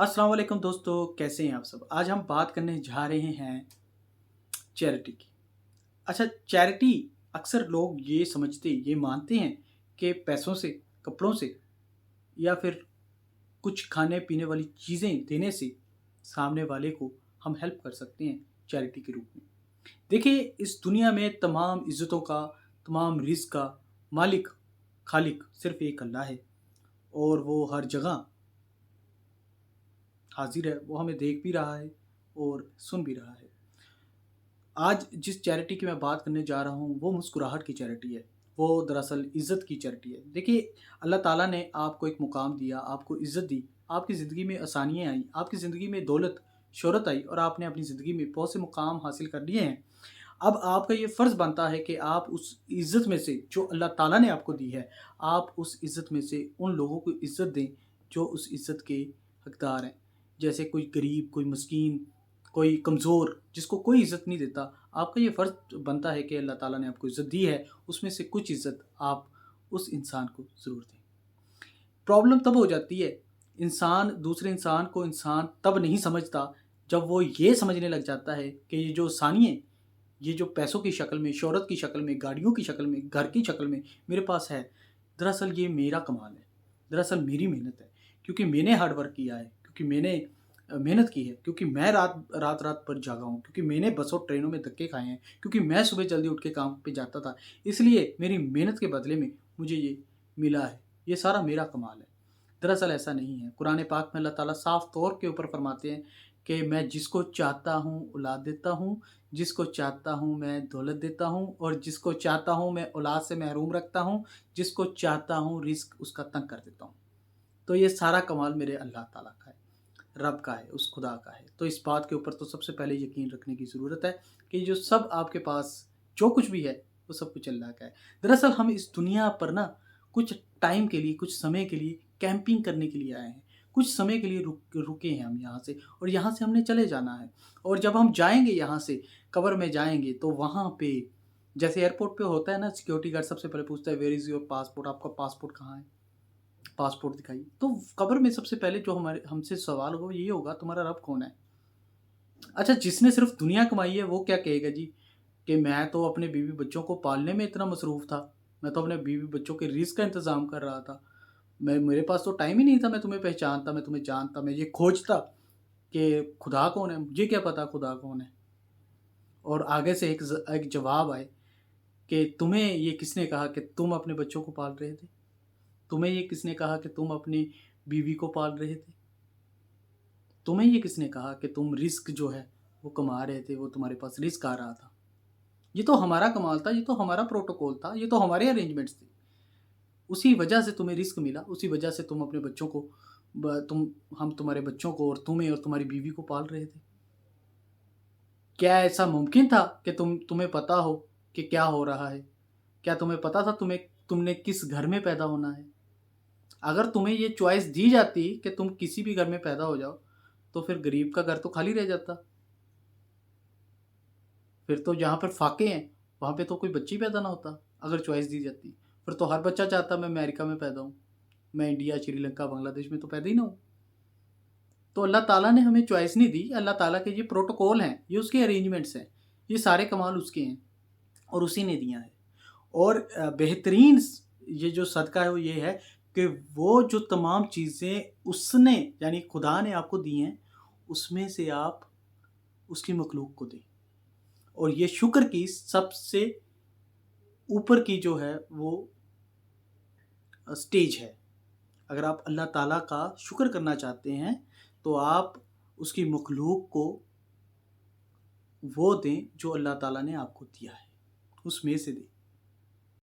अस्सलाम वालेकुम दोस्तों, कैसे हैं आप सब? आज हम बात करने जा रहे हैं चैरिटी की। अच्छा, चैरिटी अक्सर लोग ये समझते, ये मानते हैं कि पैसों से, कपड़ों से या फिर कुछ खाने-पीने वाली चीज़ें देने से सामने वाले को हम हेल्प कर सकते हैं चैरिटी के रूप में। देखिए, इस दुनिया में तमाम इज़्ज़तों का, तमाम रिज़्क का मालिक, खालिक सिर्फ़ एक अल्लाह है और वो हर जगह हाज़िर है। वो हमें देख भी रहा है और सुन भी रहा है। आज जिस चैरिटी की मैं बात करने जा रहा हूँ, वो मुस्कुराहट की चैरिटी है। वो दरअसल इज़्ज़त की चैरिटी है। देखिए, अल्लाह ताला ने आपको एक मुकाम दिया, आपको इज़्ज़त दी, आपकी ज़िंदगी में आसानियाँ आईं, आपकी ज़िंदगी में दौलत, शोहरत आई और आपने अपनी ज़िंदगी में बहुत से मुकाम हासिल कर लिए हैं। अब आपका ये फ़र्ज़ बनता है कि आप उस इज़्ज़त में से जो अल्लाह ताला ने आपको दी है, आप उस इज़्ज़त में से उन लोगों को इज़्ज़त दें, जो उस इज़्ज़त के हकदार हैं। जैसे कोई गरीब, कोई मस्कीन, कोई कमज़ोर, जिसको कोई इज़्ज़त नहीं देता, आपका ये फ़र्ज़ बनता है कि अल्लाह ताला ने आपको इज़्ज़त दी है, उसमें से कुछ इज़्ज़त आप उस इंसान को ज़रूर दें। प्रॉब्लम तब हो जाती है, इंसान दूसरे इंसान को इंसान तब नहीं समझता, जब वो ये समझने लग जाता है कि ये जो सानिए, ये जो पैसों की शक्ल में, शोहरत की शक्ल में, गाड़ियों की शक्ल में, घर की शक्ल में मेरे पास है, दरअसल ये मेरा कमाल है, दरअसल मेरी मेहनत है। क्योंकि मैंने हार्ड वर्क किया है, क्योंकि मैंने मेहनत की है, क्योंकि मैं रात-रात भर जागा हूँ, क्योंकि मैंने बसों, ट्रेनों में धक्के खाए हैं, क्योंकि मैं सुबह जल्दी उठ के काम पे जाता था। इसलिए मेरी मेहनत के बदले में मुझे ये मिला है। ये सारा मेरा कमाल है। दरअसल ऐसा नहीं है। कुरान पाक में अल्लाह ताला साफ़ तौर के ऊपर फ़रमाते हैं कि मैं जिसको चाहता हूँ औलाद देता हूँ, जिसको चाहता हूँ मैं दौलत देता हूँ और जिसको चाहता हूँ मैं औलाद से महरूम रखता हूँ, जिसको चाहता हूँ रिज़्क उसका तंग कर देता हूँ। तो ये सारा कमाल मेरे अल्लाह ताला का है, रब का है, उस खुदा का है। तो इस बात के ऊपर तो सबसे पहले यकीन रखने की ज़रूरत है कि जो सब आपके पास जो कुछ भी है, वो सब कुछ अल्लाह का है। दरअसल हम इस दुनिया पर ना कुछ टाइम के लिए, कुछ समय के लिए कैंपिंग करने के लिए आए हैं। कुछ समय के लिए रुके हैं हम यहाँ से और यहाँ से हमने चले जाना है। और जब हम जाएँगे यहाँ से, कब्र में जाएँगे, तो वहाँ पे जैसे एयरपोर्ट पे होता है ना, सिक्योरिटी गार्ड सबसे पहले पूछता है, वेयर इज़ योर पासपोर्ट? आपका पासपोर्ट कहाँ है? पासपोर्ट दिखाइए। तो कब्र में सबसे पहले जो हमारे हमसे सवाल होगा वो ये होगा, तुम्हारा रब कौन है? अच्छा, जिसने सिर्फ़ दुनिया कमाई है वो क्या कहेगा जी, कि मैं तो अपने बीवी-बच्चों को पालने में इतना मसरूफ़ था। मैं तो अपने बीवी-बच्चों के रिज़्क का इंतज़ाम कर रहा था। मेरे पास तो टाइम ही नहीं था, मैं तुम्हें पहचानता, मैं तुम्हें जानता, मैं ये खोजता कि खुदा कौन है? मुझे क्या पता खुदा कौन है? और आगे से एक जवाब आए कि तुम्हें ये किसने कहा कि तुम अपने बच्चों को पाल रहे थे? तुम्हें ये किसने कहा कि तुम अपनी बीवी को पाल रहे थे? तुम्हें ये किसने कहा कि तुम रिस्क जो है वो कमा रहे थे, वो तुम्हारे पास रिस्क आ रहा था? ये तो हमारा कमाल था, ये तो हमारा प्रोटोकॉल था, ये तो हमारे अरेंजमेंट्स थे। उसी वजह से तुम्हें रिस्क मिला, उसी वजह से तुम अपने बच्चों को ब तुम हम तुम्हारे बच्चों को और तुम्हें और तुम्हारी बीवी को पाल रहे थे। क्या ऐसा मुमकिन था कि तुम्हें पता हो कि क्या हो रहा है? क्या तुम्हें पता था तुमने किस घर में पैदा होना है? अगर तुम्हें ये चॉइस दी जाती कि तुम किसी भी घर में पैदा हो जाओ, तो फिर गरीब का घर तो खाली रह जाता। फिर तो जहाँ पर फाके हैं, वहाँ पे तो कोई बच्चा ही पैदा ना होता, अगर चॉइस दी जाती। फिर तो हर बच्चा चाहता मैं अमेरिका में पैदा हूँ, मैं इंडिया, श्रीलंका, बांग्लादेश में तो पैदा ही ना हूँ। तो अल्लाह ताला ने हमें चॉइस नहीं दी, अल्लाह ताला के ये प्रोटोकॉल हैं, ये उसके अरेंजमेंट्स हैं, ये सारे कमाल उसके हैं और उसी ने दिया है। और बेहतरीन ये जो सदका है वो ये है कि वो जो तमाम चीज़ें उसने यानी खुदा ने आपको दी हैं, उसमें से आप उसकी मखलूक को दें। और ये शुक्र की सबसे ऊपर की जो है वो स्टेज है। अगर आप अल्लाह ताला का शुक्र करना चाहते हैं, तो आप उसकी मखलूक को वो दें जो अल्लाह ताला ने आपको दिया है, उसमें से दें।